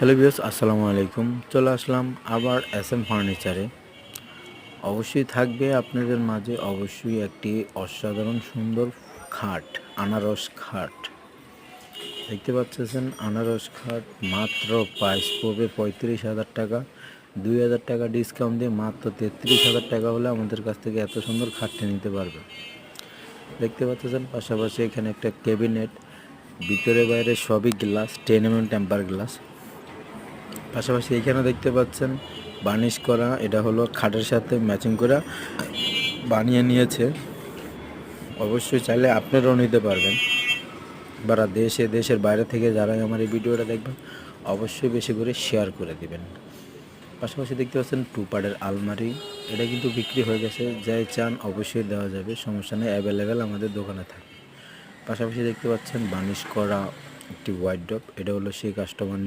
Hello viewers, আসসালামু আলাইকুম। চলে আসলাম আবার এসএম ফার্নিচারে। অবশ্যই থাকবে আপনাদের মাঝে অবশ্যই একটি অসাধারণ সুন্দর খাট, আনারস খাট। দেখতে পাচ্ছেন আনারস খাট মাত্র প্রাইস পড়বে 35,000 টাকা। 2,000 টাকা ডিসকাউন্ট দিয়ে মাত্র 33,000 টাকা হলে আমাদের কাছ থেকে এত সুন্দর খাটটি নিতে পারবে। দেখতে পাচ্ছেন পাশাপাশি এখানে একটা ক্যাবিনেট, ভিতরে বাইরে সবই গ্লাস, 10 mm টেম্পার গ্লাস। পাশাপাশি এখানে দেখতে পাচ্ছেন বার্নিশ করা, এটা হলো খাটের সাথে ম্যাচিং করে বানিয়ে নিয়েছে। অবশ্যই চাইলে আপনারাও নিতে পারবেন। যারা দেশের বাইরে থেকে যারাই আমার এই ভিডিওটা দেখবেন অবশ্যই বেশি করে শেয়ার করে দিবেন। পাশাপাশি দেখতে পাচ্ছেন 2 পার্টের আলমারি, এটা কিন্তু বিক্রি হয়ে গেছে। যাই চান অবশ্যই দেওয়া যাবে, সমস্যা নেই, অ্যাভেলেবেল আমাদের দোকানে থাকে। পাশাপাশি দেখতে পাচ্ছেন বার্নিশ করা একটি ওয়ার্ডরোব, এটা হলো সেই কাস্টমার নিয়ে